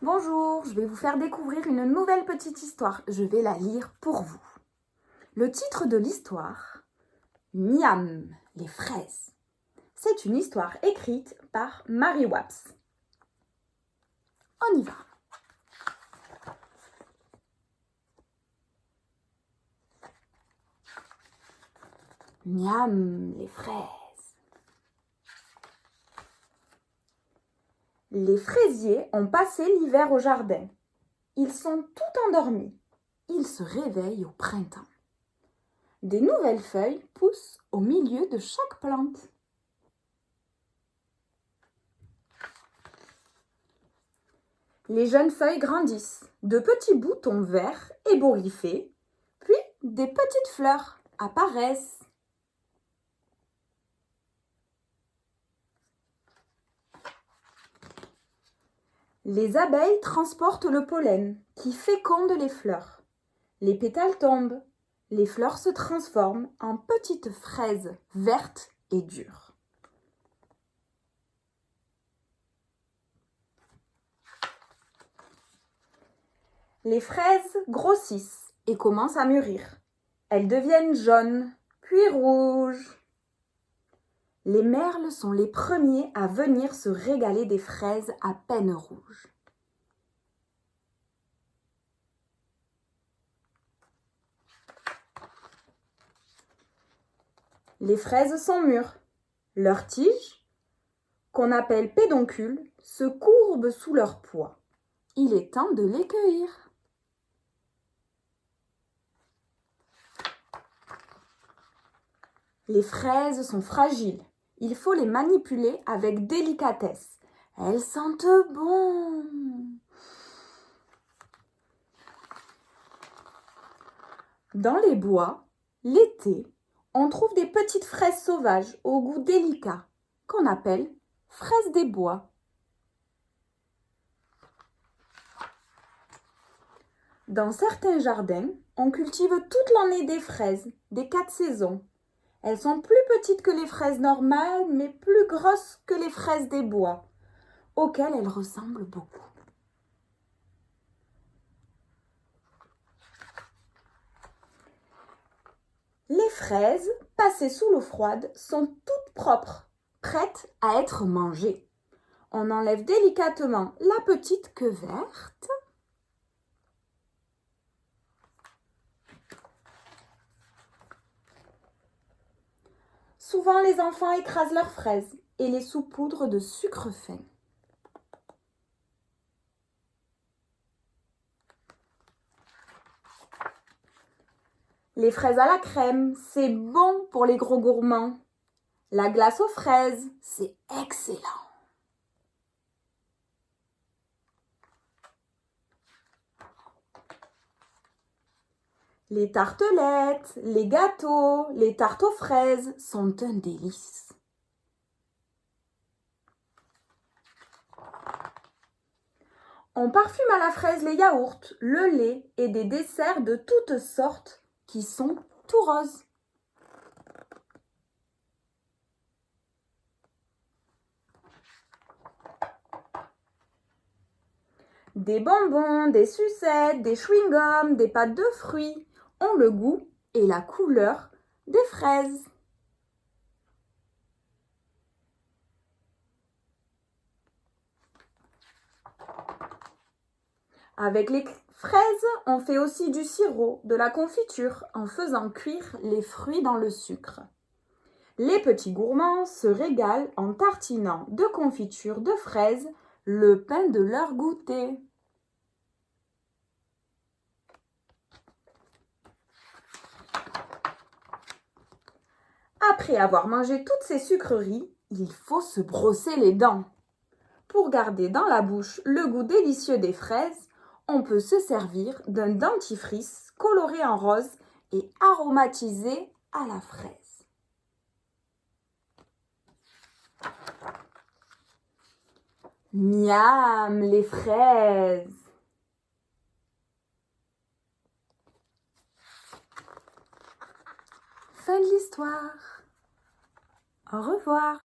Bonjour, je vais vous faire découvrir une nouvelle petite histoire. Je vais la lire pour vous. Le titre de l'histoire, Miam, les fraises. C'est une histoire écrite par Mary Wapps. On y va. Miam, les fraises. Les fraisiers ont passé l'hiver au jardin. Ils sont tout endormis. Ils se réveillent au printemps. Des nouvelles feuilles poussent au milieu de chaque plante. Les jeunes feuilles grandissent, de petits boutons verts ébouriffés, puis des petites fleurs apparaissent. Les abeilles transportent le pollen qui féconde les fleurs. Les pétales tombent, les fleurs se transforment en petites fraises vertes et dures. Les fraises grossissent et commencent à mûrir. Elles deviennent jaunes, puis rouges. Les merles sont les premiers à venir se régaler des fraises à peine rouges. Les fraises sont mûres. Leurs tiges, qu'on appelle pédoncules, se courbent sous leur poids. Il est temps de les cueillir. Les fraises sont fragiles. Il faut les manipuler avec délicatesse. Elles sentent bon. Dans les bois, l'été, on trouve des petites fraises sauvages au goût délicat qu'on appelle fraises des bois. Dans certains jardins, on cultive toute l'année des fraises, des 4 saisons. Elles sont plus petites que les fraises normales, mais plus grosses que les fraises des bois, auxquelles elles ressemblent beaucoup. Les fraises, passées sous l'eau froide, sont toutes propres, prêtes à être mangées. On enlève délicatement la petite queue verte. Souvent, les enfants écrasent leurs fraises et les saupoudrent de sucre fin. Les fraises à la crème, c'est bon pour les gros gourmands. La glace aux fraises, c'est excellent. Les tartelettes, les gâteaux, les tartes aux fraises sont un délice. On parfume à la fraise les yaourts, le lait et des desserts de toutes sortes qui sont tout roses. Des bonbons, des sucettes, des chewing-gums, des pâtes de fruits ont le goût et la couleur des fraises. Avec les fraises, on fait aussi du sirop, de la confiture, en faisant cuire les fruits dans le sucre. Les petits gourmands se régalent en tartinant de confiture de fraises le pain de leur goûter. Après avoir mangé toutes ces sucreries, il faut se brosser les dents. Pour garder dans la bouche le goût délicieux des fraises, on peut se servir d'un dentifrice coloré en rose et aromatisé à la fraise. Miam, les fraises! Fin de l'histoire. Au revoir.